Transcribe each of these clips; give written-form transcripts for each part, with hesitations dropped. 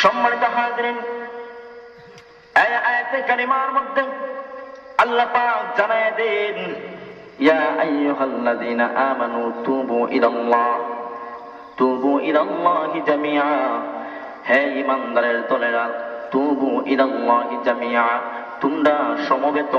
সম্মানিত হাজিরিন, এই আয়াতে কারিমার মধ্যে আল্লাহ পাক জানায় দেন, ইয়া আইয়ুহাল্লাযীনা আমানু তুবু ইলাল্লাহি জামিআ, হে ঈমানদারের দলেরা, তুবু ইলাল্লাহি জামিআ, তোমরা সমবেত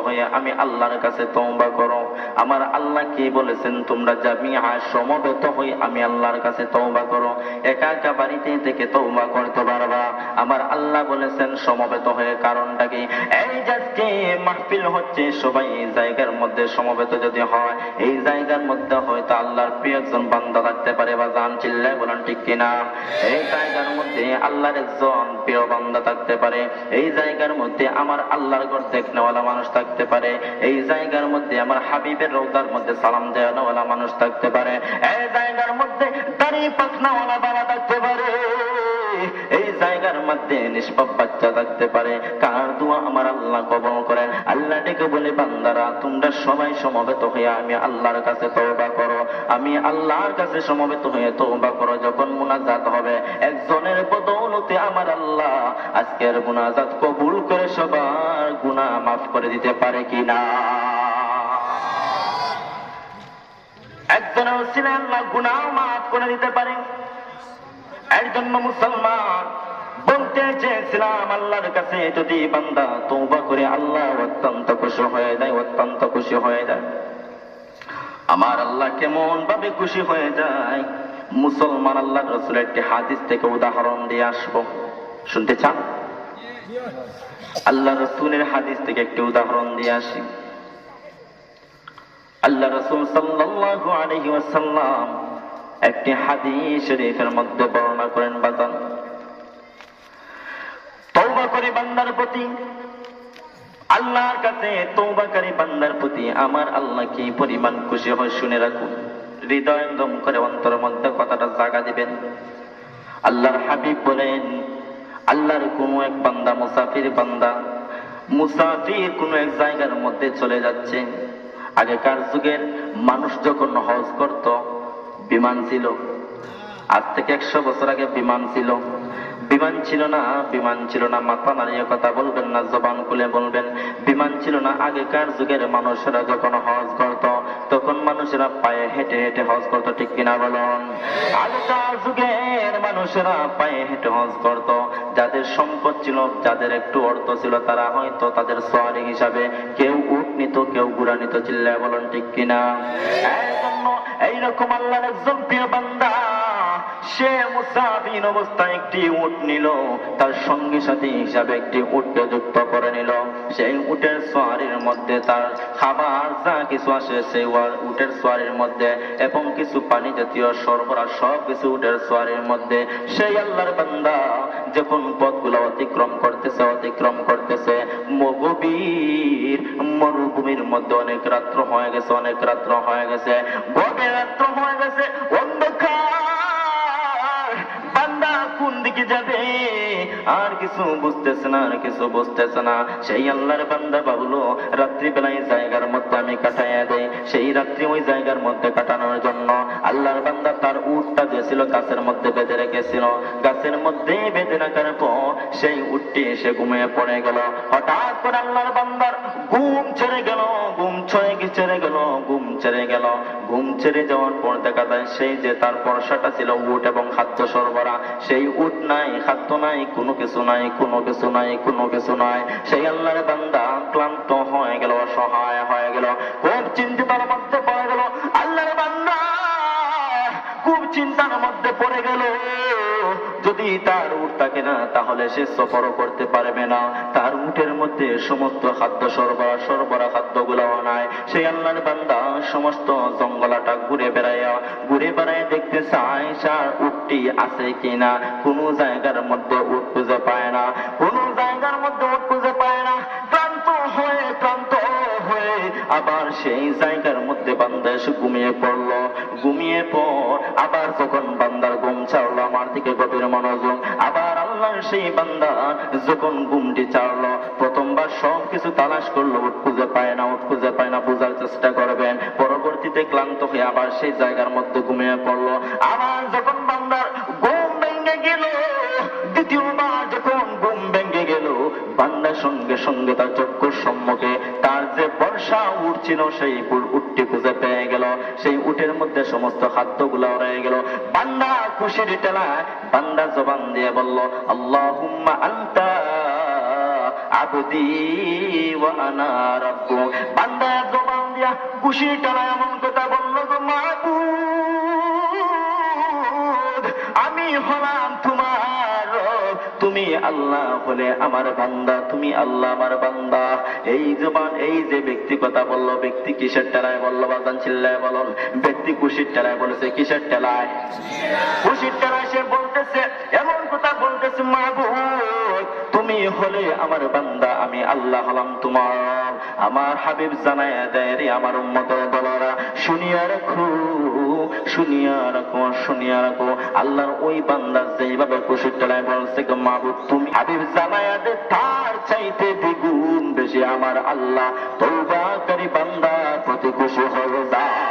হয়ে আমি আল্লাহর কাছে তওবা করো। আমার আল্লাহ কি বলেছেন? তোমরা জামিআ সমবেত হয়ে আমি আল্লাহর কাছে তওবা করো। একা একা বাড়িতে থেকে তওবা করতে পারবা? আমার আল্লাহ বলেছেন সমবেত হয়ে। কারণটা কি? এই আজকে মাহফিল হচ্ছে, সবাই এই জায়গার মধ্যে সমবেত যদি হয়, এই জায়গার মধ্যে হয়তো আল্লাহর প্রিয় একজন বান্দা থাকতে পারে, বা জান চিল্লায় বলেন ঠিক কিনা? এই জায়গার মধ্যে আল্লাহর একজন প্রিয় বান্দা থাকতে পারে, এই জায়গার মধ্যে আমার আল্লাহর ঘর দেখনেওয়ালা মানুষ থাকতে পারে, এই জায়গার মধ্যে আমার হাবিবের রওজার মধ্যে সালাম দেওয়ালা মানুষ থাকতে পারে, এই জায়গার মধ্যে দাড়ি পাখনাওয়ালা বাবা থাকতে পারে, এই জায়গার মধ্যে নিষ্পাপ বাচ্চা থাকতে পারে। কার দোয়া আমার আল্লাহ কবুল করেন? আল্লাহ ডেকে বলে, বান্দারা তোমরা সবাই সমবেত হয়ে আমি আল্লাহর কাছে তওবা করো, আমি আল্লাহর কাছে সমবেত হয়ে তওবা করো। যখন মুনাজাত হবে, একজনের বদৌলতে আমার আল্লাহ আজকের মুনাজাত কবুল করে সবার গুনাহ মাফ করে দিতে পারে কিনা? একজনের ওসিলায় আল্লাহ গুনাহ মাফ করে দিতে পারে। এর জন্য মুসলমান বলতে চেয়েছিলাম, আল্লাহর কাছে যদি বান্দা তওবা করে আল্লাহ অত্যন্ত খুশি হয়ে যায়, অত্যন্ত খুশি হয়ে যায়। আমার আল্লাহ কেমন ভাবে খুশি হয়ে যায় মুসলমান, আল্লাহর রাসূলের একটি হাদিস থেকে উদাহরণ দিয়ে আসবো, শুনতে চান? আল্লাহ রাসূলের হাদিস থেকে একটি উদাহরণ দিয়ে আসি। আল্লাহ রাসূল সাল্লাল্লাহু আলাইহি ওয়াসাল্লাম একটি হাদিস শরীফের মধ্যে বর্ণনা করেন, বাজান তওবা করে বান্দার প্রতি, আল্লাহর কাছে তওবাকারী বান্দার প্রতি আমার আল্লাহ কি পরিমাণ খুশি হয় শুনে রাখুন। হৃদয় দম করে অন্তরের মধ্যে কথাটা জায়গা দিবেন। আল্লাহর হাবিব বলেন, আল্লাহর কোন এক বান্দা মুসাফির কোন এক জায়গার মধ্যে চলে যাচ্ছে। আগেকার যুগের মানুষ যখন হজ করত, বিমান ছিল। আজ থেকে 100 বছর আগে বিমান ছিল না। মাথা নাড়িয়ে কথা বলবেন না, জবান খুলে বলবেন। বিমান ছিল না। আগেকার যুগের মানুষেরা যখন হজ করত, তখন মানুষেরা পায়ে হেঁটে হেঁটে হজ করত, ঠিক কিনা বলুন? আগেকার যুগের মানুষেরা পায়ে হেঁটে হজ করত। যাদের সম্পদ ছিল, যাদের একটু অর্থ ছিল, তারা হয়তো তাদের সওয়ারি হিসাবে কেউ উট নিত, কেউ ঘোড়া নিত, চিল্লায় বলুন ঠিক কিনা? এইরকম আল্লাহর একজন প্রিয় বান্দা, সে মুসাফির অবস্থায় একটি উট নিল, তার সঙ্গী সাথী হিসাবে একটি উটকে যুক্ত করে নিল। সেই উটের সওয়ারির মধ্যে তার খাবার যা কিছু আসে সেই উটের সওয়ারির মধ্যে, এবং কিছু পানি জাতীয় সরবরাহ সব কিছু উটের সওয়ারির মধ্যে। সেই আল্লাহর বান্দা যখন পথগুলো অতিক্রম করতেছে, গভীর মরুভূমির মধ্যে অনেক রাত্র হয়ে গেছে, গভীর রাত্র হয়ে গেছে, অন্ধকার। বান্দা কোন দিকে যাবে আর কিছু বুঝতেছে না। সেই আল্লাহর বান্দা ভাবলো, রাত্রিবেলায় জায়গার মধ্যে আমি কাটাইয়া দেই। সেই রাত্রি ওই জায়গার মধ্যে কাটানোর জন্য আল্লাহর বান্দা তার উটটা যে ছিল গাছের মধ্যে বেঁধে রেখেছিল। গাছের মধ্যে বেঁধে রাখার পর সেই উটটি এসে ঘুমিয়ে পড়ে গেল। হঠাৎ করে আল্লাহর বান্দার ঘুম ছেড়ে গেল। ঘুম ছেড়ে যাওয়ার পর দেখা যায় সেই যে তার ভরসাটা ছিল উট এবং খাদ্য সরবরাহ, সেই উট নাই, খাদ্য নাই, কোনো কিছু নাই। সেই আল্লাহর বান্দা ক্লান্ত হয়ে গেল, অসহায় হয়ে গেল, খুব চিন্তার মধ্যে পড়ে গেল। আল্লাহর বান্দা খুব চিন্তার মধ্যে পড়ে গেল, যদি তার উট থাকে না তাহলে সে সফরও করতে পারবে না। তার উটের মধ্যে সমস্ত খাদ্য সরবরাহ খাদ্যগুলো নাই। সেই আল্লাহর বান্দা সমস্ত জঙ্গলাটা ঘুরে বেড়ায় দেখতে চায় সার উটটি আছে কিনা। কোন জায়গার মধ্যে উট খুঁজে পায় না। ক্লান্ত হয়ে আবার সেই জায়গার মধ্যে বান্দা এসে ঘুমিয়ে পড়ল। আবার যখন বান্দার ঘুম ছাড়লো, আমার দিকে গভীর মনোযোগ, আবার আল্লাহর সেই বান্দা যখন ঘুমটি ছাড়লো, প্রথমবার সব কিছু তালাশ করলো, উট খুঁজে পায় না, বোঝার চেষ্টা করবেন। পরবর্তীতে ক্লান্ত হয়ে আবার সেই জায়গার মধ্যে ঘুমিয়ে পড়লো। আবার যখন বান্দার ঘুম ভেঙে গেল, সঙ্গে তার চক্ষুর সম্মুখে তার যে বর্ষা উট ছিল সেই উটটি খুঁজে পেয়ে গেল। সেই উটের মধ্যে সমস্ত খাদ্যগুলো রয়ে গেল। বান্দা খুশির ঠেলায় বান্দা জবান দিয়ে বলল, আল্লাহুম্মা আনতা আবদি ওয়া আনা রাব্বুক। বান্দা জবান দিয়া খুশির ঠেলায় এমন কথা বলল, গো মাবুদ, আমি হলাম তোমার রব, তুমি আল্লাহ হলে আমার বান্দা, তুমি আল্লাহ আমার বান্দা। এই জবান, এই যে ব্যক্তি কথা বললো, ব্যক্তি কিসের টেলায় বললো? বাজান চিল্লায় বলুন। ব্যক্তি খুশির টেলায় বলেছে। কিসের টেলায়? খুশির টেলায় সে বলতেছে, এমন কথা বলতেছে, মাবুদ, তুমি হলে আমার বান্দা, আমি আল্লাহ হলাম তোমার রব। আমার হাবিব জানায়া দেয় রে আমার উম্মতের দলেরা, শুনিয়া রাখো, শুনিয়া রাখো, শুনিয়া রাখো। আল্লাহর ওই বান্দা যেইভাবে খুশির টেলায় বলছে, গো মাবুদ, তুমি হাবিব জানায়া দে তার চাইতে দ্বিগুণ বেশি আমার আল্লাহ তওবাকারী বান্দার প্রতি খুশি হয়ে যায়।